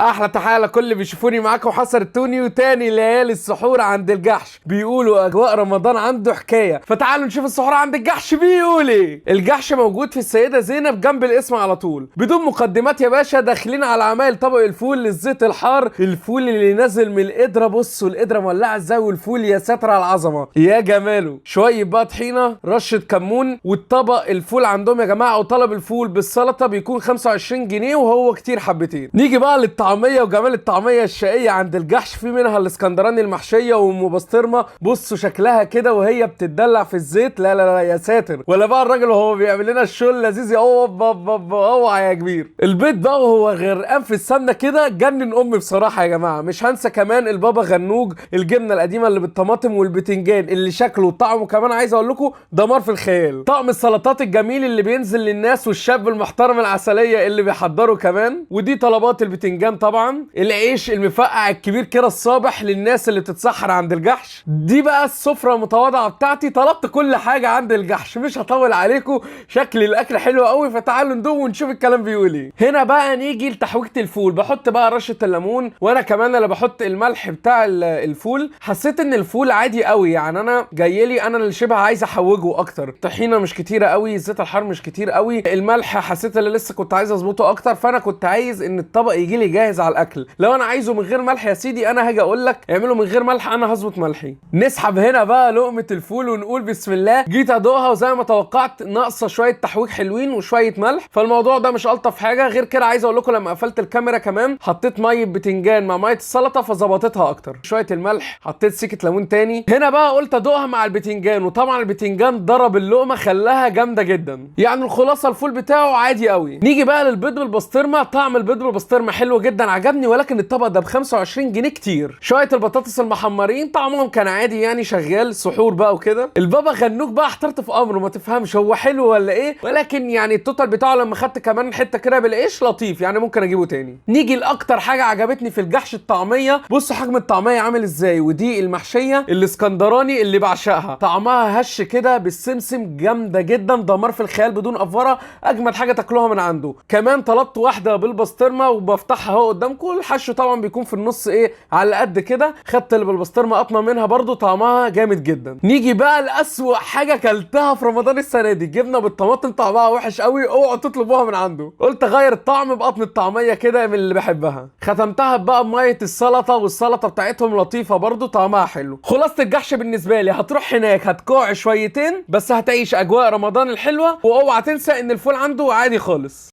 احلى تحيه لكل اللي بيشوفوني معاكم حسن التوني، وتاني ليالي السحور عند الجحش. بيقولوا اجواء رمضان عنده حكايه، فتعالوا نشوف السحور عند الجحش بيقول ايه. الجحش موجود في السيده زينب جنب الاسم على طول. بدون مقدمات يا باشا، داخلين على عمايل طبق الفول للزيت الحار، الفول اللي نازل من القدره. بصوا القدره مولعه ازاي، والفول يا ساتر على العظمه يا جماله. شويه بقى طحينه، رشه كمون، والطبق الفول عندهم يا جماعه. وطلب الفول بالسلطه بيكون 25 جنيه وهو كتير حبتين. نيجي بقى للطعميه وجمال الطعميه الشقيه عند الجحش. في منها الاسكندراني المحشيه وام بسطرمه. بصوا شكلها كده وهي بتدلع في الزيت، لا لا لا يا ساتر. ولا بقى الراجل وهو بيعمل لنا الشول لذيذ يا اوعى يا كبير. البيت بقى وهو غرقان في السمنه كده جنن امي بصراحه يا جماعه. مش هنسى كمان البابا غنوج، الجبنه القديمه اللي بالطماطم والبتنجان اللي شكله وطعمه كمان عايز اقول لكم دمار في الخيال. طقم السلطات الجميل اللي بينزل للناس، والشاب المحترم العسليه اللي بيحضره كمان. ودي طلبات البتنجان طبعا. العيش المفقع الكبير كده الصابح للناس اللي بتتسحر عند الجحش. دي بقى السفره المتواضعه بتاعتي. طلبت كل حاجه عند الجحش، مش هطول عليكم. شكل الاكل حلو قوي، فتعالوا ندوق ونشوف الكلام بيقول ايه. هنا بقى نيجي لتحويجه الفول. بحط بقى رشه الليمون، وانا كمان اللي بحط الملح بتاع الفول. حسيت ان الفول عادي قوي، يعني انا جايلي انا اللي شبه عايز احوجه اكتر. الطحينه مش كتيره قوي، زيت الحار مش كتير قوي، الملح حسيت اللي لسه كنت عايز اظبطه اكتر. فانا كنت عايز ان الطبق يجي لي جاهز على الاكل. لو انا عايزه من غير ملح يا سيدي انا هاجي اقول لك اعمله من غير ملح، انا هظبط ملحي. نسحب هنا بقى لقمه الفول ونقول بسم الله. جيت ادوقها وزي ما توقعت ناقصه شويه تحويج حلوين وشويه ملح، فالموضوع ده مش الطف حاجه. غير كده عايز اقول لكم لما قفلت الكاميرا كمان حطيت ميه بتنجان مع ميه السلطه فظبطتها اكتر. شويه الملح، حطيت سكه ليمون تاني. هنا بقى قلت ادوقها مع البتنجان، وطبعا البتنجان ضرب اللقمه خلاها جامده جدا. يعني الخلاصه الفول بتاعه عادي قوي. نيجي بقى للبيض بالبسطرمه. طعم البيض بالبسطرمه حلو جدا عجبني، ولكن الطبق ده ب 25 جنيه كتير. شويه البطاطس المحمرين طعمهم كان عادي يعني شغال سحور بقى وكده. البابا غنوج بقى احترت في امره، ما تفهمش هو حلو ولا ايه، ولكن يعني التوتال بتاعه لما خدت كمان حته كده بالعيش لطيف، يعني ممكن اجيبه تاني. نيجي لاكتر حاجه عجبتني في الجحش الطعميه. بصوا حجم الطعميه عامل ازاي، ودي المحشيه الاسكندراني اللي بعشقها. طعمها هش كده بالسمسم جامده جدا، دمار في الخيال بدون افوره. اجمد حاجه تاكلوها من عنده. كمان طلبت واحده بالبسطرمه وبفتحها اهو قدامكم. الحشو طبعا بيكون في النص ايه على قد كده. خدت اللي بالبسطرمه قطمه منها برضو، طعمها جامد جدا. نيجي بقى لاسوأ حاجه كلتها في رمضان السنه دي، جبنه بالطماطم طعمها وحش قوي، اوعوا تطلبوها من عنده. قلت اغير الطعم بقطم الطعميه كده من اللي بحبها. ختمتها بقى بميه السلطه، والسلطه بتاعتهم لطيفه برضو طعمها حلو. خلاصه الجحش بالنسبه لي هتروح هناك هتكوع شويتين بس هتعيش اجواء رمضان الحلوه. واوعى تنسى ان الفول عنده عادي خالص.